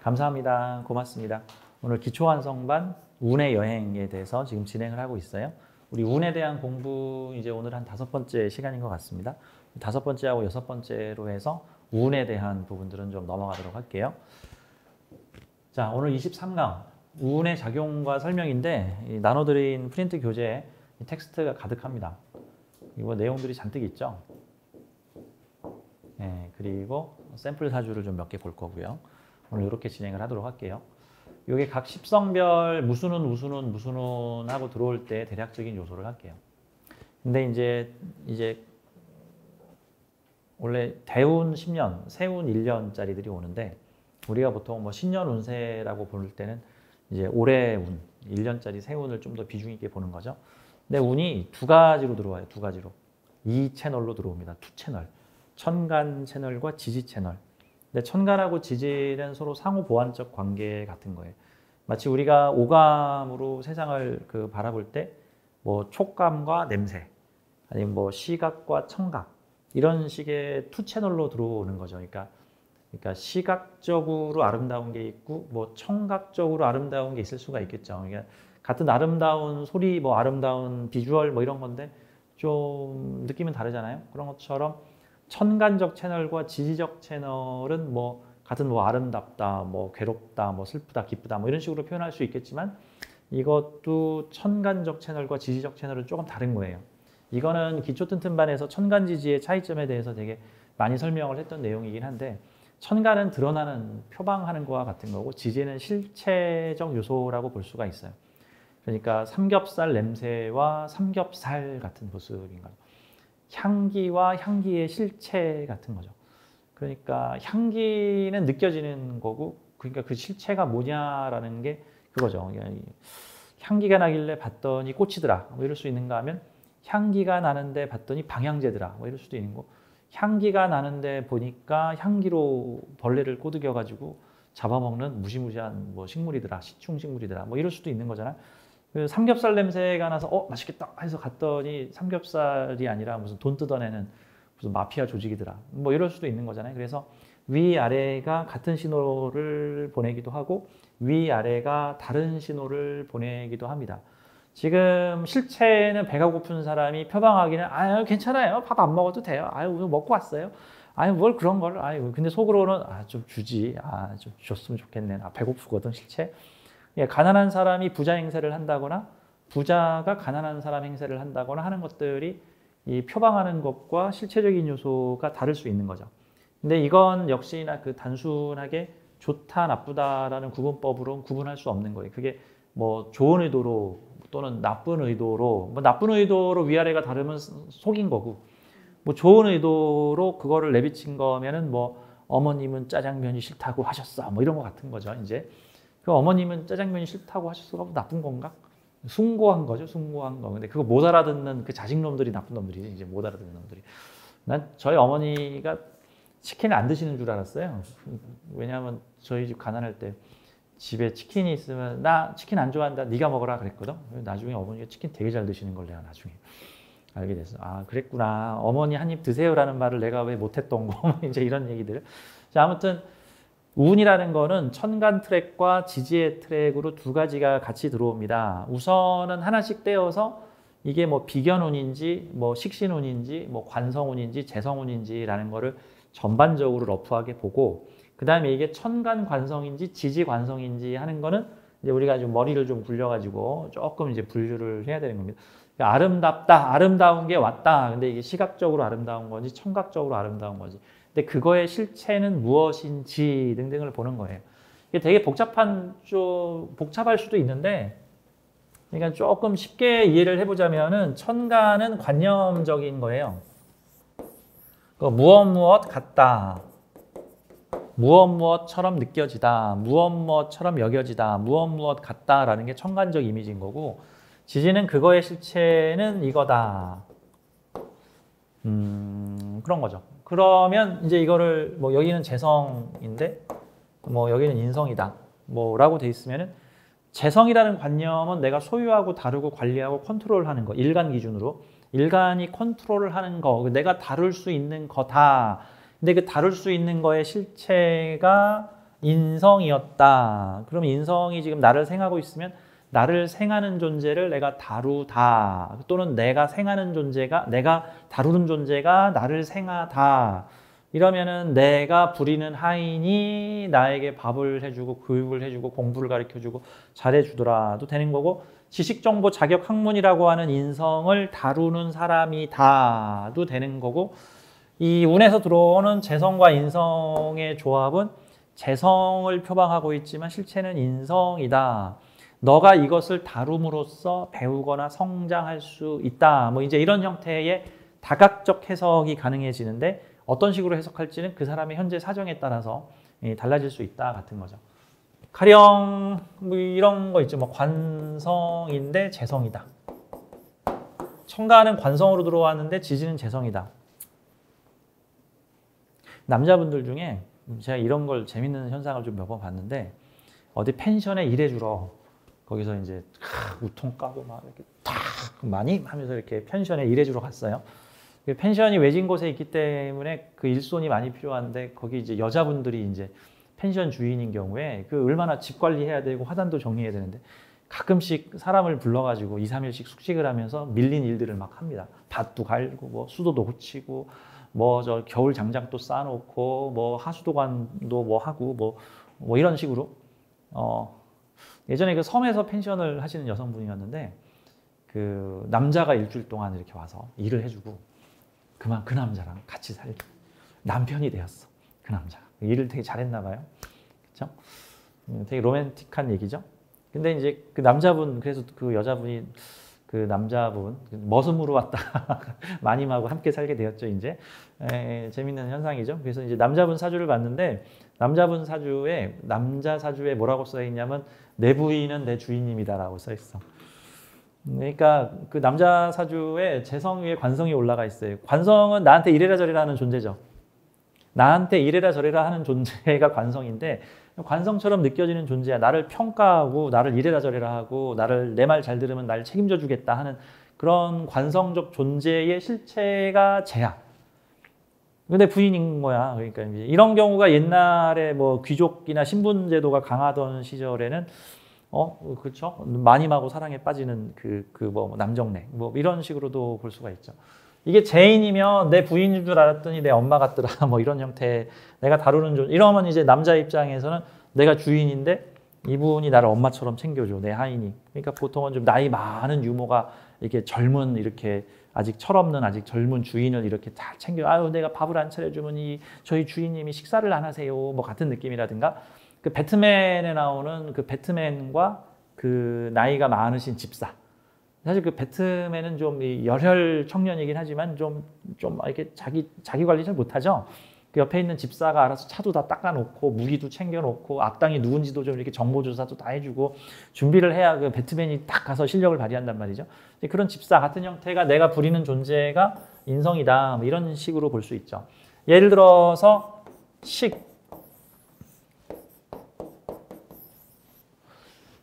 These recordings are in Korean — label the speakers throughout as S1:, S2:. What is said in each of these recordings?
S1: 감사합니다. 고맙습니다. 오늘 기초완성반 운의 여행에 대해서 지금 진행을 하고 있어요. 우리 운에 대한 공부 이제 오늘 한 5번째 시간인 것 같습니다. 5번째하고 6번째로 해서 운에 대한 부분들은 좀 넘어가도록 할게요. 자, 오늘 23강 운의 작용과 설명인데 나눠드린 프린트 교재에 텍스트가 가득합니다. 이거 내용들이 잔뜩 있죠. 네, 그리고 샘플 사주를 좀 몇 개 볼 거고요. 오늘 이렇게 진행을 하도록 할게요. 이게 각 십성별 무수는 하고 들어올 때 대략적인 요소를 할게요. 근데 이제 원래 대운 10년, 세운 1년짜리들이 오는데 우리가 보통 뭐 신년 운세라고 볼 때는 이제 올해 운, 1년짜리 세운을 좀 더 비중 있게 보는 거죠. 근데 운이 두 가지로 들어와요. 두 가지로. 이 채널로 들어옵니다. 투 채널. 천간 채널과 지지 채널. 근데 천간하고 지지는 서로 상호 보완적 관계 같은 거예요. 마치 우리가 오감으로 세상을 바라볼 때 뭐 촉감과 냄새, 아니면 뭐 시각과 청각 이런 식의 투 채널로 들어오는 거죠. 그러니까 시각적으로 아름다운 게 있고 뭐 청각적으로 아름다운 게 있을 수가 있겠죠. 그러니까 같은 아름다운 소리, 뭐 아름다운 비주얼 뭐 이런 건데 좀 느낌은 다르잖아요. 그런 것처럼 천간적 채널과 지지적 채널은 뭐 같은 뭐 아름답다, 뭐 괴롭다, 뭐 슬프다, 기쁘다 뭐 이런 식으로 표현할 수 있겠지만 이것도 천간적 채널과 지지적 채널은 조금 다른 거예요. 이거는 기초 튼튼반에서 천간지지의 차이점에 대해서 되게 많이 설명을 했던 내용이긴 한데 천간은 드러나는 표방하는 거와 같은 거고 지지는 실체적 요소라고 볼 수가 있어요. 그러니까 삼겹살 냄새와 삼겹살 같은 모습인 거죠. 향기와 향기의 실체 같은 거죠. 그러니까 향기는 느껴지는 거고 그러니까 그 실체가 뭐냐라는 게 그거죠. 향기가 나길래 봤더니 꽃이더라 뭐 이럴 수 있는가 하면 향기가 나는데 봤더니 방향제더라 뭐 이럴 수도 있는 거. 향기가 나는데 보니까 향기로 벌레를 꼬드겨 가지고 잡아먹는 무시무시한 뭐 식물이더라, 식충식물이더라 뭐 이럴 수도 있는 거잖아요. 그 삼겹살 냄새가 나서 맛있겠다 해서 갔더니 삼겹살이 아니라 무슨 돈 뜯어내는 무슨 마피아 조직이더라 뭐 이럴 수도 있는 거잖아요. 그래서 위아래가 같은 신호를 보내기도 하고 위아래가 다른 신호를 보내기도 합니다. 지금 실체는 배가 고픈 사람이 표방하기는 아유 괜찮아요. 밥 안 먹어도 돼요. 아유 먹고 왔어요. 아유 뭘 그런 걸. 아유 근데 속으로는 좀 주지. 좀 줬으면 좋겠네. 배고프거든 실체. 예, 가난한 사람이 부자 행세를 한다거나 부자가 가난한 사람 행세를 한다거나 하는 것들이 이 표방하는 것과 실체적인 요소가 다를 수 있는 거죠. 근데 이건 역시나 단순하게 좋다 나쁘다라는 구분법으로 구분할 수 없는 거예요. 그게 뭐 좋은 의도로 또는 나쁜 의도로 뭐 나쁜 의도로 위아래가 다르면 속인 거고 뭐 좋은 의도로 그거를 내비친 거면은 뭐 어머님은 짜장면이 싫다고 하셨어 뭐 이런 거 같은 거죠. 이제 그 어머님은 짜장면이 싫다고 하셨어가 뭐 나쁜 건가? 숭고한 거죠. 숭고한 거. 근데 그거 못 알아듣는 그 자식놈들이 나쁜 놈들이지. 이제 못 알아듣는 놈들이. 난 저희 어머니가 치킨을 안 드시는 줄 알았어요. 왜냐하면 저희 집 가난할 때 집에 치킨이 있으면 나 치킨 안 좋아한다. 네가 먹어라 그랬거든. 나중에 어머니가 치킨 되게 잘 드시는 걸 내가 나중에 알게 됐어. 그랬구나. 어머니 한 입 드세요라는 말을 내가 왜 못했던 거. 이제 이런 얘기들. 자, 아무튼 운이라는 거는 천간 트랙과 지지의 트랙으로 두 가지가 같이 들어옵니다. 우선은 하나씩 떼어서 이게 뭐 비견운인지 뭐 식신운인지 뭐 관성운인지 재성운인지라는 거를 전반적으로 러프하게 보고 그 다음에 이게 천간 관성인지 지지 관성인지 하는 거는 이제 우리가 좀 머리를 좀 굴려가지고 조금 이제 분류를 해야 되는 겁니다. 그러니까 아름답다, 아름다운 게 왔다. 근데 이게 시각적으로 아름다운 건지 청각적으로 아름다운 건지. 근데 그거의 실체는 무엇인지 등등을 보는 거예요. 이게 되게 복잡할 수도 있는데, 그러니까 조금 쉽게 이해를 해보자면은 천간은 관념적인 거예요. 무엇 같다. 무엇처럼 느껴지다. 무엇처럼 여겨지다. 무엇 같다라는 게 천간적 이미지인 거고 지지는 그거의 실체는 이거다. 그런 거죠. 그러면 이제 이거를 여기는 재성인데 여기는 인성이다. 라고 돼 있으면은 재성이라는 관념은 내가 소유하고 다루고 관리하고 컨트롤하는 거, 일간 기준으로. 일간이 컨트롤을 하는 거, 내가 다룰 수 있는 거다. 근데 그 다룰 수 있는 거의 실체가 인성이었다. 그럼 인성이 지금 나를 생하고 있으면 나를 생하는 존재를 내가 다루다. 또는 내가 생하는 존재가, 내가 다루는 존재가 나를 생하다. 이러면은 내가 부리는 하인이 나에게 밥을 해주고 교육을 해주고 공부를 가르쳐주고 잘해주더라도 되는 거고, 지식정보 자격 학문이라고 하는 인성을 다루는 사람이 다도 되는 거고, 이 운에서 들어오는 재성과 인성의 조합은 재성을 표방하고 있지만 실체는 인성이다. 너가 이것을 다룸으로써 배우거나 성장할 수 있다. 뭐 이제 이런 형태의 다각적 해석이 가능해지는데, 어떤 식으로 해석할지는 그 사람의 현재 사정에 따라서 달라질 수 있다 같은 거죠. 가령 뭐 이런 거 있죠. 뭐 관성인데 재성이다. 천간은 관성으로 들어왔는데 지지는 재성이다. 남자분들 중에 제가 이런 걸 재밌는 현상을 좀 몇 번 봤는데, 어디 펜션에 일해주러 거기서 이제 우통 까고 막 이렇게 탁 많이 하면서 이렇게 펜션에 일해주러 갔어요. 펜션이 외진 곳에 있기 때문에 그 일손이 많이 필요한데, 거기 이제 여자분들이 이제 펜션 주인인 경우에 그 얼마나 집 관리해야 되고 화단도 정리해야 되는데, 가끔씩 사람을 불러가지고 2, 3일씩 숙식을 하면서 밀린 일들을 막 합니다. 밭도 갈고 뭐 수도도 고치고 뭐 저 겨울 장작도 쌓아놓고 뭐 하수도관도 뭐 하고 뭐 이런 식으로. 예전에 그 섬에서 펜션을 하시는 여성분이었는데, 그 남자가 일주일 동안 이렇게 와서 일을 해주고 그 남자랑 같이 살기. 남편이 되었어. 그 남자가. 일을 되게 잘했나 봐요. 그렇죠? 되게 로맨틱한 얘기죠. 근데 이제 그 남자분, 그래서 그 여자분이 그 남자분 머슴으로 왔다 마님하고 함께 살게 되었죠. 이제 재밌는 현상이죠. 그래서 이제 남자분 사주를 봤는데, 남자 사주에 뭐라고 써 있냐면 내 부인은 내 주인님이다라고 써 있어. 그러니까 그 남자 사주에 재성 위에 관성이 올라가 있어요. 관성은 나한테 이래라 저래라 하는 존재죠. 나한테 이래라 저래라 하는 존재가 관성인데, 관성처럼 느껴지는 존재야. 나를 평가하고 나를 이래라 저래라 하고 나를 내 말 잘 들으면 날 책임져 주겠다 하는 그런 관성적 존재의 실체가 쟤야. 근데 부인인 거야. 그러니까 이런 경우가 옛날에 뭐 귀족이나 신분 제도가 강하던 시절에는 그렇죠. 마님하고 사랑에 빠지는 뭐 남정네 뭐 이런 식으로도 볼 수가 있죠. 이게 죄인이면 내 부인인 줄 알았더니 내 엄마 같더라. 뭐 이런 형태, 내가 다루는 이러면 이제 남자 입장에서는 내가 주인인데 이분이 나를 엄마처럼 챙겨줘, 내 하인이. 그러니까 보통은 좀 나이 많은 유모가 이렇게 젊은, 이렇게 아직 철없는 아직 젊은 주인을 이렇게 잘 챙겨. 아유, 내가 밥을 안 차려주면 저희 주인님이 식사를 안 하세요. 뭐 같은 느낌이라든가. 그 배트맨에 나오는 그 배트맨과 그 나이가 많으신 집사. 사실 그 배트맨은 좀 열혈 청년이긴 하지만 좀 이렇게 자기 관리 잘 못하죠. 그 옆에 있는 집사가 알아서 차도 다 닦아놓고 무기도 챙겨놓고 악당이 누군지도 좀 이렇게 정보조사도 다 해주고 준비를 해야 그 배트맨이 딱 가서 실력을 발휘한단 말이죠. 그런 집사 같은 형태가 내가 부리는 존재가 인성이다. 뭐 이런 식으로 볼 수 있죠. 예를 들어서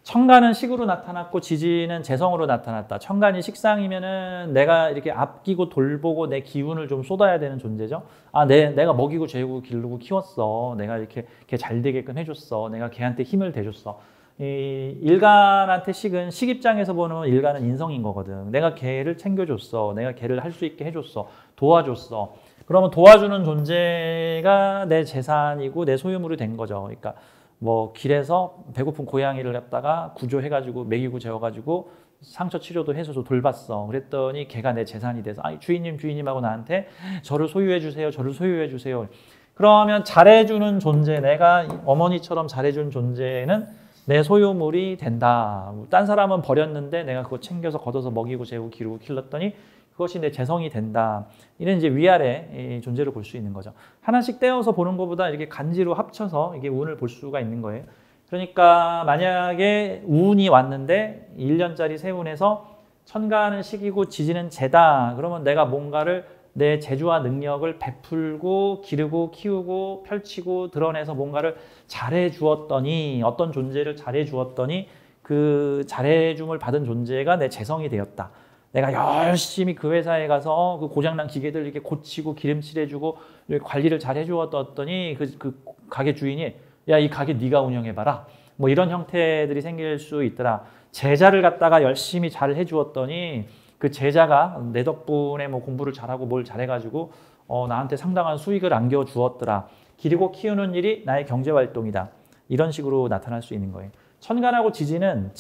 S1: 천간은 식으로 나타났고 지지는 재성으로 나타났다. 천간이 식상이면은 내가 이렇게 아끼고 돌보고 내 기운을 좀 쏟아야 되는 존재죠. 내가 먹이고 재우고 기르고 키웠어. 내가 이렇게 걔 잘 되게끔 해줬어. 내가 걔한테 힘을 대줬어. 일간한테 식 입장에서 보면 일간은 인성인 거거든. 내가 걔를 챙겨줬어. 내가 걔를 할 수 있게 해줬어. 도와줬어. 그러면 도와주는 존재가 내 재산이고 내 소유물이 된 거죠. 그러니까 뭐 길에서 배고픈 고양이를 갖다가 구조해가지고 먹이고 재워가지고 상처 치료도 해줘서 돌봤어. 그랬더니 걔가 내 재산이 돼서 주인님하고 나한테 저를 소유해 주세요. 저를 소유해 주세요. 그러면 잘해주는 존재, 내가 어머니처럼 잘해준 존재는 내 소유물이 된다. 딴 사람은 버렸는데 내가 그거 챙겨서 걷어서 먹이고 재우고 기르고 길렀더니 그것이 내 재성이 된다. 이런 이제 위아래 존재를 볼 수 있는 거죠. 하나씩 떼어서 보는 것보다 이렇게 간지로 합쳐서 이게 운을 볼 수가 있는 거예요. 그러니까 만약에 운이 왔는데 1년짜리 새 운에서 천간은 식이고 지지는 재다. 그러면 내가 뭔가를 내 재주와 능력을 베풀고 기르고 키우고 펼치고 드러내서 뭔가를 잘해 주었더니, 어떤 존재를 잘해 주었더니 그 잘해줌을 받은 존재가 내 재성이 되었다. 내가 열심히 그 회사에 가서 그 고장난 기계들 이렇게 고치고 기름칠해주고 관리를 잘 해주었더니 그 가게 주인이 야, 이 가게 네가 운영해봐라. 뭐 이런 형태들이 생길 수 있더라. 제자를 갖다가 열심히 잘 해주었더니 그 제자가 내 덕분에 뭐 공부를 잘하고 뭘 잘해가지고 나한테 상당한 수익을 안겨주었더라. 기르고 키우는 일이 나의 경제활동이다. 이런 식으로 나타날 수 있는 거예요. 천간하고 지지는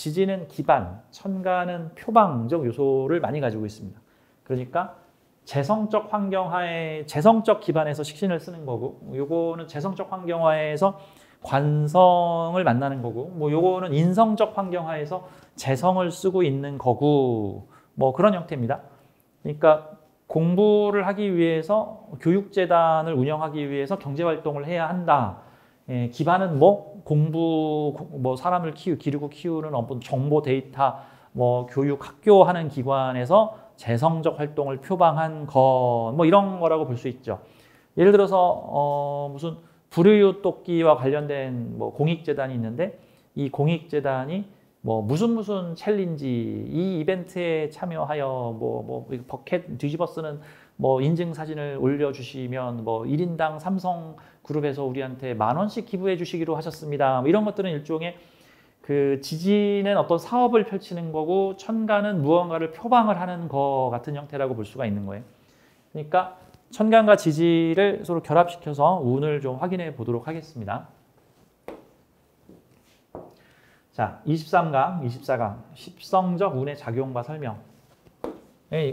S1: 기반, 천간은 표방적 요소를 많이 가지고 있습니다. 그러니까 재성적 환경하에 재성적 기반에서 식신을 쓰는 거고, 요거는 재성적 환경하에서 관성을 만나는 거고, 뭐 요거는 인성적 환경하에서 재성을 쓰고 있는 거고, 뭐 그런 형태입니다. 그러니까 공부를 하기 위해서 교육재단을 운영하기 위해서 경제활동을 해야 한다. 기반은 뭐 공부, 뭐 사람을 기르고 키우는 어떤 정보 데이터, 뭐 교육 학교 하는 기관에서 재성적 활동을 표방한 것, 뭐 이런 거라고 볼 수 있죠. 예를 들어서 무슨 불의웃돕기와 관련된 뭐 공익재단이 있는데 이 공익재단이 뭐 무슨 챌린지 이 이벤트에 참여하여 뭐 버켓 뒤집어 쓰는 뭐 인증 사진을 올려주시면 뭐 1인당 삼성그룹에서 우리한테 10,000원씩 기부해 주시기로 하셨습니다. 뭐 이런 것들은 일종의 그 지지는 어떤 사업을 펼치는 거고 천간은 무언가를 표방을 하는 거 같은 형태라고 볼 수가 있는 거예요. 그러니까 천간과 지지를 서로 결합시켜서 운을 좀 확인해 보도록 하겠습니다. 자, 23강, 24강, 십성적 운의 작용과 설명.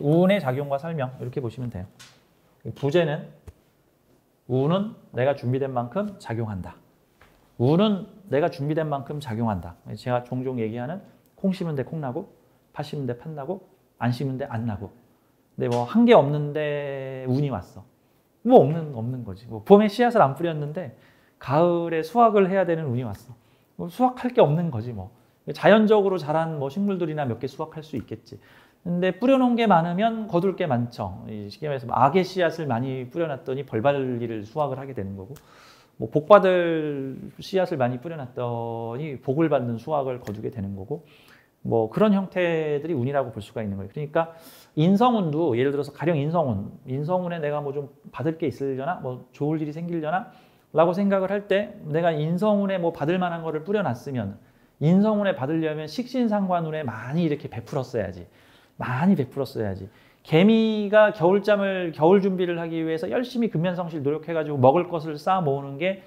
S1: 운의 작용과 설명 이렇게 보시면 돼요. 부제는 운은 내가 준비된 만큼 작용한다. 운은 내가 준비된 만큼 작용한다. 제가 종종 얘기하는 콩 심은 데 콩 나고 팥 심은 데 팥 나고 안 심은 데 안 나고. 근데 뭐 한 게 없는데 운이 왔어. 뭐 없는 거지. 뭐 봄에 씨앗을 안 뿌렸는데 가을에 수확을 해야 되는 운이 왔어. 뭐 수확할 게 없는 거지 뭐. 자연적으로 자란 뭐 식물들이나 몇 개 수확할 수 있겠지. 근데 뿌려놓은 게 많으면 거둘 게 많죠. 쉽게 말해서 악의 씨앗을 많이 뿌려놨더니 벌받을 일을 수확을 하게 되는 거고, 뭐 복받을 씨앗을 많이 뿌려놨더니 복을 받는 수확을 거두게 되는 거고, 뭐 그런 형태들이 운이라고 볼 수가 있는 거예요. 그러니까 인성운도 예를 들어서 가령 인성운에 내가 뭐 좀 받을 게 있으려나, 뭐 좋을 일이 생기려나 라고 생각을 할 때 내가 인성운에 뭐 받을 만한 거를 뿌려놨으면 인성운에 받으려면 식신상관운에 많이 이렇게 베풀었어야지. 많이 베풀었어야지. 개미가 겨울 준비를 하기 위해서 열심히 근면성실 노력해가지고 먹을 것을 쌓아 모으는 게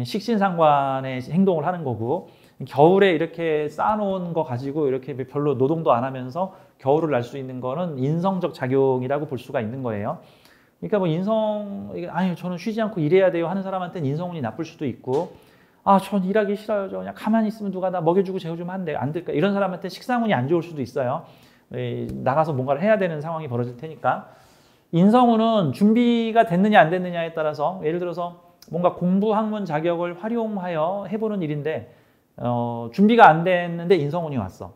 S1: 식신상관의 행동을 하는 거고, 겨울에 이렇게 쌓아놓은 거 가지고 이렇게 별로 노동도 안 하면서 겨울을 날 수 있는 거는 인성적 작용이라고 볼 수가 있는 거예요. 그러니까 뭐 아니 저는 쉬지 않고 일해야 돼요 하는 사람한테는 인성운이 나쁠 수도 있고, 아 전 일하기 싫어요. 저 그냥 가만히 있으면 누가 나 먹여주고 재워주면 안 될까? 이런 사람한테 식상운이 안 좋을 수도 있어요. 나가서 뭔가를 해야 되는 상황이 벌어질 테니까. 인성운은 준비가 됐느냐 안 됐느냐에 따라서 예를 들어서 뭔가 공부 학문 자격을 활용하여 해보는 일인데 준비가 안 됐는데 인성운이 왔어.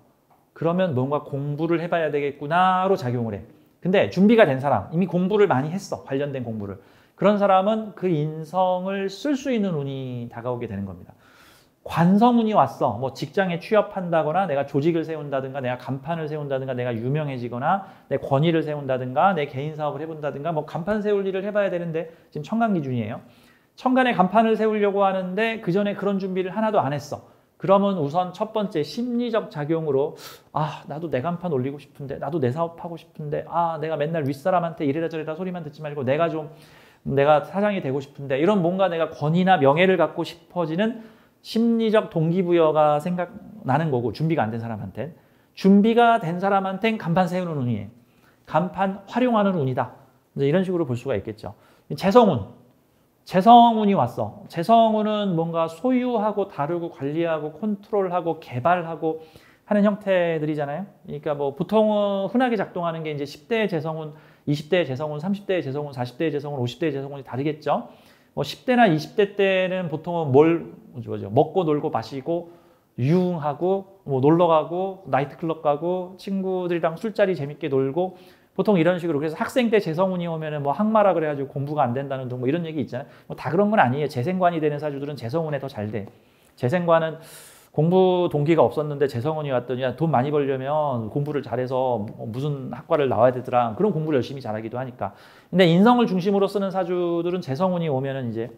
S1: 그러면 뭔가 공부를 해봐야 되겠구나로 작용을 해. 근데 준비가 된 사람, 이미 공부를 많이 했어. 관련된 공부를. 그런 사람은 그 인성을 쓸 수 있는 운이 다가오게 되는 겁니다. 관성운이 왔어. 뭐 직장에 취업한다거나 내가 조직을 세운다든가 내가 간판을 세운다든가 내가 유명해지거나 내 권위를 세운다든가 내 개인 사업을 해본다든가 뭐 간판 세울 일을 해봐야 되는데 지금 천간 기준이에요. 천간에 간판을 세우려고 하는데 그 전에 그런 준비를 하나도 안 했어. 그러면 우선 첫 번째 심리적 작용으로 아 나도 내 간판 올리고 싶은데 나도 내 사업하고 싶은데 아 내가 맨날 윗사람한테 이래라 저래라 소리만 듣지 말고 내가 사장이 되고 싶은데 이런 뭔가 내가 권위나 명예를 갖고 싶어지는 심리적 동기부여가 생각나는 거고, 준비가 안 된 사람한테는. 준비가 된 사람한테는 간판 세우는 운이에요. 간판 활용하는 운이다. 이제 이런 식으로 볼 수가 있겠죠. 재성운이 왔어. 재성운은 뭔가 소유하고 다루고 관리하고 컨트롤하고 개발하고 하는 형태들이잖아요. 그러니까 뭐 보통은 흔하게 작동하는 게 이제 10대의 재성운, 20대의 재성운, 30대의 재성운, 40대의 재성운, 50대의 재성운이 다르겠죠. 뭐 10대나 20대 때는 보통은 먹고 놀고 마시고 유흥하고 뭐 놀러 가고 나이트클럽 가고 친구들이랑 술자리 재밌게 놀고 보통 이런 식으로. 그래서 학생 때 재성운이 오면은 뭐 항마라 그래가지고 공부가 안 된다는 등 뭐 이런 얘기 있잖아요. 뭐 다 그런 건 아니에요. 재생관이 되는 사주들은 재성운에 더 잘 돼. 재생관은 공부 동기가 없었는데 재성운이 왔더니 야, 돈 많이 벌려면 공부를 잘해서 무슨 학과를 나와야 되더라. 그런 공부를 열심히 잘하기도 하니까. 근데 인성을 중심으로 쓰는 사주들은 재성운이 오면은 이제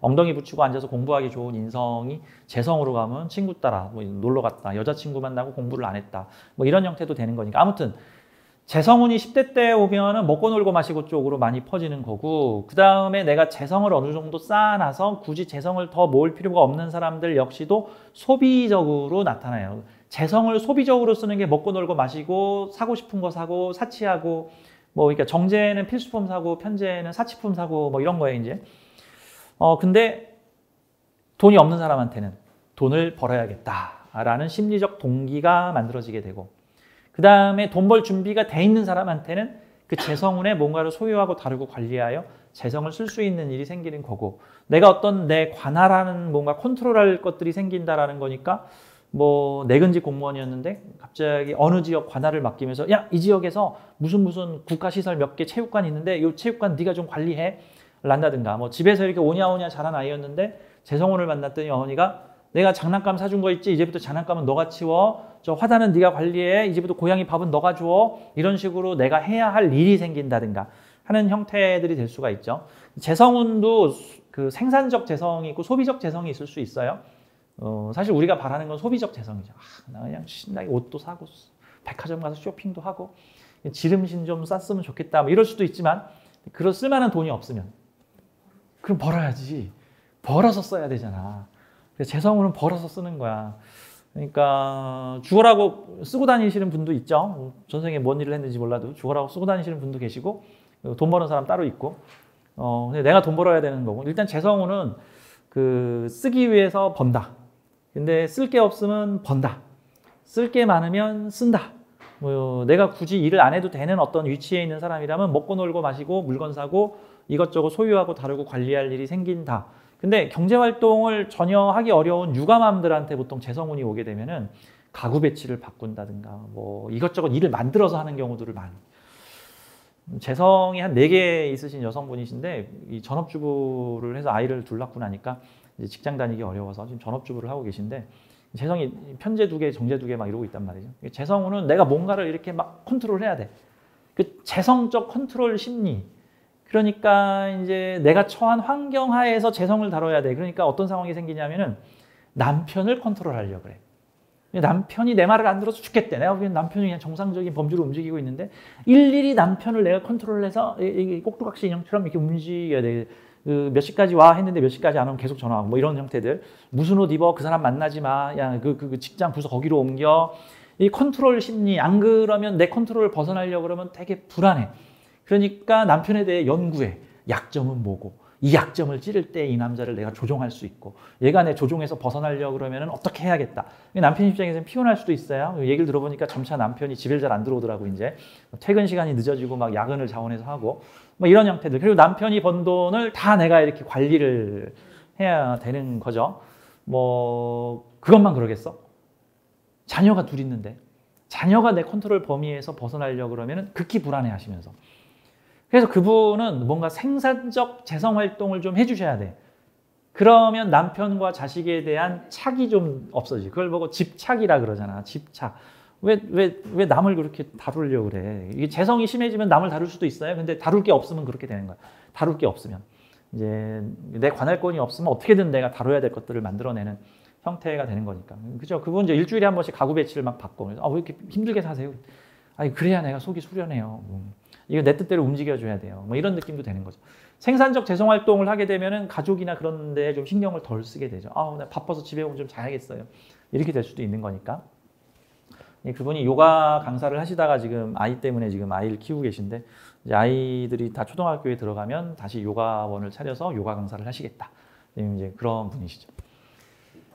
S1: 엉덩이 붙이고 앉아서 공부하기 좋은 인성이 재성으로 가면 친구 따라 뭐 놀러 갔다, 여자친구 만나고 공부를 안 했다, 뭐 이런 형태도 되는 거니까. 아무튼 재성운이 10대 때 오면은 먹고 놀고 마시고 쪽으로 많이 퍼지는 거고, 그 다음에 내가 재성을 어느 정도 쌓아놔서 굳이 재성을 더 모을 필요가 없는 사람들 역시도 소비적으로 나타나요. 재성을 소비적으로 쓰는 게 먹고 놀고 마시고 사고 싶은 거 사고 사치하고 뭐 그러니까 정제는 필수품 사고 편제는 사치품 사고 뭐 이런 거예요 이제. 근데 돈이 없는 사람한테는 돈을 벌어야겠다라는 심리적 동기가 만들어지게 되고, 그 다음에 돈 벌 준비가 돼 있는 사람한테는 그 재성운에 뭔가를 소유하고 다루고 관리하여 재성을 쓸 수 있는 일이 생기는 거고, 내가 어떤 내 관할하는 뭔가 컨트롤할 것들이 생긴다라는 거니까, 뭐 내근직 공무원이었는데 갑자기 어느 지역 관할을 맡기면서 야, 이 지역에서 무슨 국가시설 몇 개 체육관이 있는데 이 체육관 네가 좀 관리해 란다든가, 뭐 집에서 이렇게 오냐오냐 자란 아이였는데 재성운을 만났더니 어머니가 내가 장난감 사준 거 있지? 이제부터 장난감은 너가 치워. 저 화단은 네가 관리해. 이제부터 고양이 밥은 너가 줘. 이런 식으로 내가 해야 할 일이 생긴다든가 하는 형태들이 될 수가 있죠. 재성운도 그 생산적 재성이 있고 소비적 재성이 있을 수 있어요. 사실 우리가 바라는 건 소비적 재성이죠. 나 그냥 신나게 옷도 사고 백화점 가서 쇼핑도 하고 지름신 좀 쌌으면 좋겠다. 뭐 이럴 수도 있지만 그럴 쓸만한 돈이 없으면 그럼 벌어야지. 벌어서 써야 되잖아. 그래서 재성운은 벌어서 쓰는 거야. 그러니까 죽어라고 쓰고 다니시는 분도 있죠. 전생에 뭔 일을 했는지 몰라도 죽어라고 쓰고 다니시는 분도 계시고 돈 버는 사람 따로 있고. 근데 내가 돈 벌어야 되는 거고. 일단 재성운은 그 쓰기 위해서 번다. 근데 쓸 게 없으면 번다. 쓸 게 많으면 쓴다. 뭐 내가 굳이 일을 안 해도 되는 어떤 위치에 있는 사람이라면 먹고 놀고 마시고 물건 사고 이것저것 소유하고 다루고 관리할 일이 생긴다. 근데 경제활동을 전혀 하기 어려운 육아맘들한테 보통 재성운이 오게 되면은 가구 배치를 바꾼다든가 뭐 이것저것 일을 만들어서 하는 경우들을 많이. 재성이 한 4개 있으신 여성분이신데 이 전업주부를 해서 아이를 둘 낳고 나니까 이제 직장 다니기 어려워서 지금 전업주부를 하고 계신데 재성이 편제 2개, 정제 2개 막 이러고 있단 말이죠. 재성운은 내가 뭔가를 이렇게 막 컨트롤해야 돼. 그 재성적 컨트롤 심리. 그러니까 이제 내가 처한 환경 하에서 재성을 다뤄야 돼. 그러니까 어떤 상황이 생기냐면은 남편을 컨트롤하려고 그래. 남편이 내 말을 안 들어서 죽겠대. 내가 보기엔 남편이 그냥 정상적인 범주로 움직이고 있는데 일일이 남편을 내가 컨트롤해서 꼭두각시 인형처럼 이렇게 움직여야 돼. 몇 시까지 와 했는데 몇 시까지 안 오면 계속 전화하고 뭐 이런 형태들. 무슨 옷 입어? 그 사람 만나지 마. 야, 그 직장 부서 거기로 옮겨. 이 컨트롤 심리. 안 그러면 내 컨트롤을 벗어나려고 그러면 되게 불안해. 그러니까 남편에 대해 연구해. 약점은 뭐고 이 약점을 찌를 때 이 남자를 내가 조종할 수 있고 얘가 내 조종에서 벗어나려고 그러면 어떻게 해야겠다. 남편 입장에서는 피곤할 수도 있어요. 얘기를 들어보니까 점차 남편이 집에 잘 안 들어오더라고. 이제 퇴근 시간이 늦어지고 막 야근을 자원해서 하고 뭐 이런 형태들. 그리고 남편이 번 돈을 다 내가 이렇게 관리를 해야 되는 거죠. 뭐 그것만 그러겠어? 자녀가 둘 있는데 자녀가 내 컨트롤 범위에서 벗어나려고 그러면 극히 불안해 하시면서. 그래서 그분은 뭔가 생산적 재성활동을 좀 해주셔야 돼. 그러면 남편과 자식에 대한 착이 좀 없어지. 그걸 보고 집착이라 그러잖아. 집착. 왜 남을 그렇게 다루려고 그래. 이게 재성이 심해지면 남을 다룰 수도 있어요. 근데 다룰 게 없으면 그렇게 되는 거야. 다룰 게 없으면. 이제 내 관할권이 없으면 어떻게든 내가 다뤄야 될 것들을 만들어내는 형태가 되는 거니까. 그죠? 그분 이제 일주일에 한 번씩 가구 배치를 막 바꿔. 왜 이렇게 힘들게 사세요? 아니, 그래야 내가 속이 수련해요. 이거 내 뜻대로 움직여줘야 돼요. 뭐 이런 느낌도 되는 거죠. 생산적 재성활동을 하게 되면은 가족이나 그런 데에 좀 신경을 덜 쓰게 되죠. 나 바빠서 집에 오면 좀 자야겠어요. 이렇게 될 수도 있는 거니까. 그분이 요가 강사를 하시다가 지금 아이 때문에 지금 아이를 키우고 계신데 이제 아이들이 다 초등학교에 들어가면 다시 요가원을 차려서 요가 강사를 하시겠다. 이제 그런 분이시죠.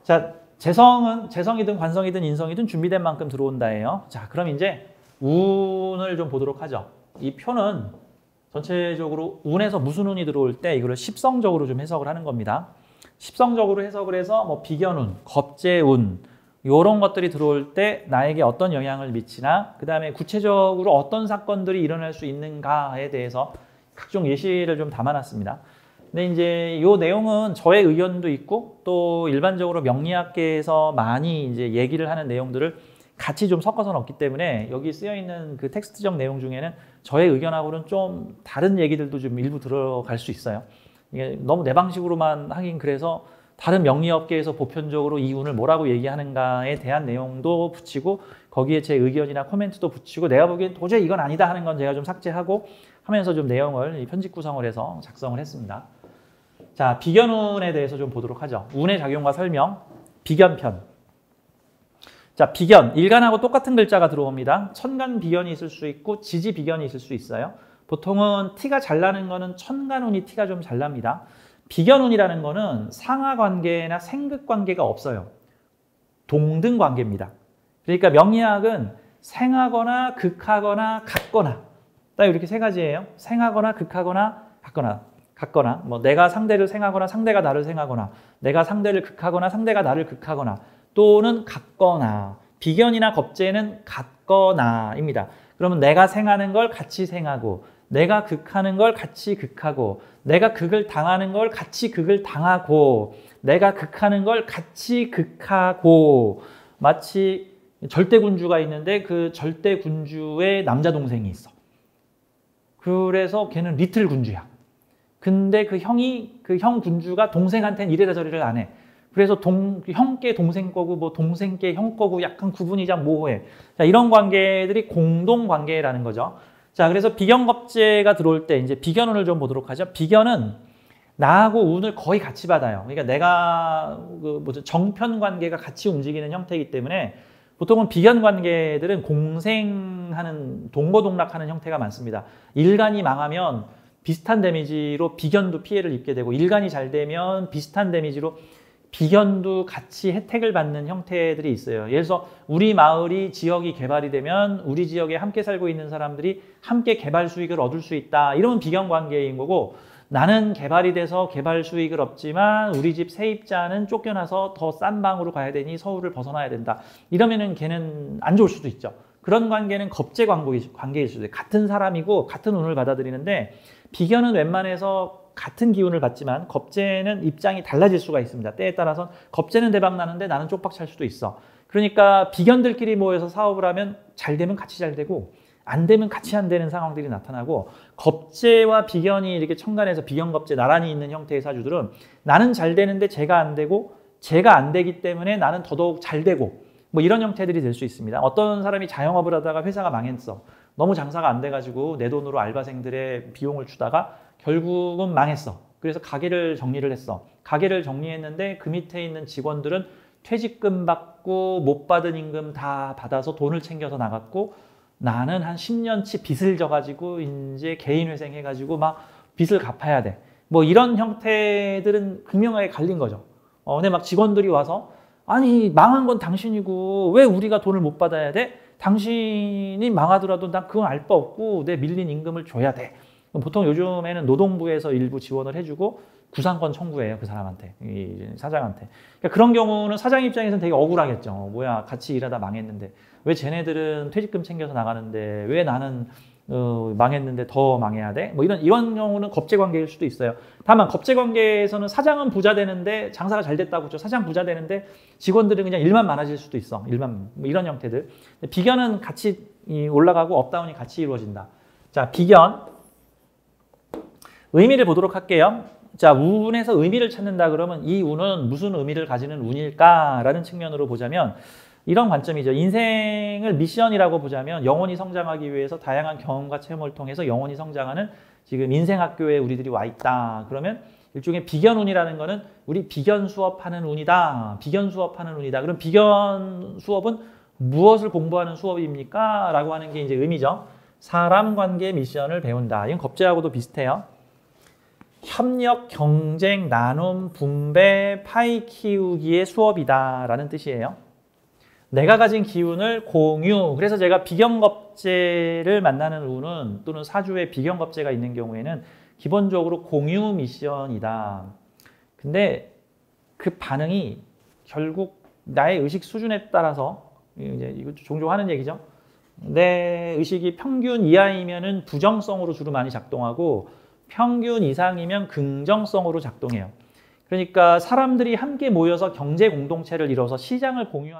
S1: 자, 재성이든 관성이든 인성이든 준비된 만큼 들어온다예요. 자, 그럼 이제 운을 좀 보도록 하죠. 이 표는 전체적으로 운에서 무슨 운이 들어올 때 이거를 십성적으로 좀 해석을 하는 겁니다. 십성적으로 해석을 해서 뭐 비견운, 겁재운 이런 것들이 들어올 때 나에게 어떤 영향을 미치나 그 다음에 구체적으로 어떤 사건들이 일어날 수 있는가에 대해서 각종 예시를 좀 담아놨습니다. 근데 이제 이 내용은 저의 의견도 있고 또 일반적으로 명리학계에서 많이 이제 얘기를 하는 내용들을 같이 좀 섞어서 넣기 때문에 여기 쓰여 있는 그 텍스트적 내용 중에는 저의 의견하고는 좀 다른 얘기들도 좀 일부 들어갈 수 있어요. 이게 너무 내 방식으로만 하긴 그래서 다른 명리업계에서 보편적으로 이 운을 뭐라고 얘기하는가에 대한 내용도 붙이고 거기에 제 의견이나 코멘트도 붙이고 내가 보기엔 도저히 이건 아니다 하는 건 제가 좀 삭제하고 하면서 좀 내용을 편집 구성을 해서 작성을 했습니다. 자, 비견운에 대해서 좀 보도록 하죠. 운의 작용과 설명, 비견편. 자, 비견, 일간하고 똑같은 글자가 들어옵니다. 천간 비견이 있을 수 있고 지지 비견이 있을 수 있어요. 보통은 티가 잘 나는 거는 천간운이 티가 좀 잘 납니다. 비견운이라는 거는 상하관계나 생극관계가 없어요. 동등관계입니다. 그러니까 명리학은 생하거나 극하거나 같거나 딱 이렇게 세 가지예요. 생하거나 극하거나 같거나 뭐 내가 상대를 생하거나 상대가 나를 생하거나 내가 상대를 극하거나 상대가 나를 극하거나 또는 같거나 비견이나 겁재는 같거나입니다. 그러면 내가 생하는 걸 같이 생하고 내가 극하는 걸 같이 극하고 내가 극을 당하는 걸 같이 극을 당하고 내가 극하는 걸 같이 극하고 마치 절대군주가 있는데 그 절대군주의 남자 동생이 있어. 그래서 걔는 리틀 군주야. 근데 그 형 군주가 동생한테는 이래라 저래라 안 해. 그래서 형께 동생 거고 뭐 동생께 형 거고 약간 구분이 좀 모호해. 자, 이런 관계들이 공동 관계라는 거죠. 자, 그래서 비견겁재가 들어올 때 이제 비견운을 좀 보도록 하죠. 비견은 나하고 운을 거의 같이 받아요. 그러니까 내가 정편 관계가 같이 움직이는 형태이기 때문에 보통은 비견 관계들은 공생하는 동거동락하는 형태가 많습니다. 일간이 망하면 비슷한 데미지로 비견도 피해를 입게 되고 일간이 잘 되면 비슷한 데미지로 비견도 같이 혜택을 받는 형태들이 있어요. 예를 들어서 우리 마을이 지역이 개발이 되면 우리 지역에 함께 살고 있는 사람들이 함께 개발 수익을 얻을 수 있다. 이러면 비견 관계인 거고 나는 개발이 돼서 개발 수익을 얻지만 우리 집 세입자는 쫓겨나서 더 싼 방으로 가야 되니 서울을 벗어나야 된다. 이러면은 걔는 안 좋을 수도 있죠. 그런 관계는 겁재 관계일 수도 있어요. 같은 사람이고 같은 운을 받아들이는데 비견은 웬만해서 같은 기운을 받지만 겁재는 입장이 달라질 수가 있습니다. 때에 따라서 겁재는 대박 나는데 나는 쪽박 찰 수도 있어. 그러니까 비견들끼리 모여서 사업을 하면 잘 되면 같이 잘 되고 안 되면 같이 안 되는 상황들이 나타나고 겁재와 비견이 이렇게 천간에서 비견겁재 나란히 있는 형태의 사주들은 나는 잘 되는데 제가 안 되고 제가 안 되기 때문에 나는 더더욱 잘 되고 뭐 이런 형태들이 될 수 있습니다. 어떤 사람이 자영업을 하다가 회사가 망했어. 너무 장사가 안 돼가지고 내 돈으로 알바생들의 비용을 주다가 결국은 망했어. 그래서 가게를 정리를 했어. 가게를 정리했는데 그 밑에 있는 직원들은 퇴직금 받고 못 받은 임금 다 받아서 돈을 챙겨서 나갔고 나는 한 10년치 빚을 져가지고 이제 개인회생 해가지고 막 빚을 갚아야 돼. 뭐 이런 형태들은 극명하게 갈린 거죠. 근데 막 직원들이 와서 아니 망한 건 당신이고 왜 우리가 돈을 못 받아야 돼? 당신이 망하더라도 난 그건 알 바 없고 내 밀린 임금을 줘야 돼. 보통 요즘에는 노동부에서 일부 지원을 해주고 구상권 청구해요. 그 사람한테, 사장한테. 그러니까 그런 경우는 사장 입장에서는 되게 억울하겠죠. 뭐야 같이 일하다 망했는데 왜 쟤네들은 퇴직금 챙겨서 나가는데 왜 나는 망했는데 더 망해야 돼? 뭐 이런 경우는 겁재관계일 수도 있어요. 다만 겁재관계에서는 사장은 부자 되는데 장사가 잘 됐다고 그죠? 사장 부자 되는데 직원들은 그냥 일만 많아질 수도 있어. 일만 뭐 이런 형태들. 비견은 같이 올라가고 업다운이 같이 이루어진다. 자, 비견 의미를 보도록 할게요. 자, 운에서 의미를 찾는다 그러면 이 운은 무슨 의미를 가지는 운일까라는 측면으로 보자면 이런 관점이죠. 인생을 미션이라고 보자면 영원히 성장하기 위해서 다양한 경험과 체험을 통해서 영원히 성장하는 지금 인생학교에 우리들이 와 있다. 그러면 일종의 비견운이라는 거는 우리 비견 수업하는 운이다. 비견 수업하는 운이다. 그럼 비견 수업은 무엇을 공부하는 수업입니까? 라고 하는 게 이제 의미죠. 사람 관계 미션을 배운다. 이건 겁재하고도 비슷해요. 협력, 경쟁, 나눔, 분배, 파이 키우기의 수업이다 라는 뜻이에요. 내가 가진 기운을 공유. 그래서 제가 비견겁재를 만나는 운은 또는 사주에 비견겁재가 있는 경우에는 기본적으로 공유 미션이다. 근데 그 반응이 결국 나의 의식 수준에 따라서 이제 이거 종종 하는 얘기죠. 내 의식이 평균 이하이면은 부정성으로 주로 많이 작동하고 평균 이상이면 긍정성으로 작동해요. 그러니까 사람들이 함께 모여서 경제 공동체를 이뤄서 시장을 공유하는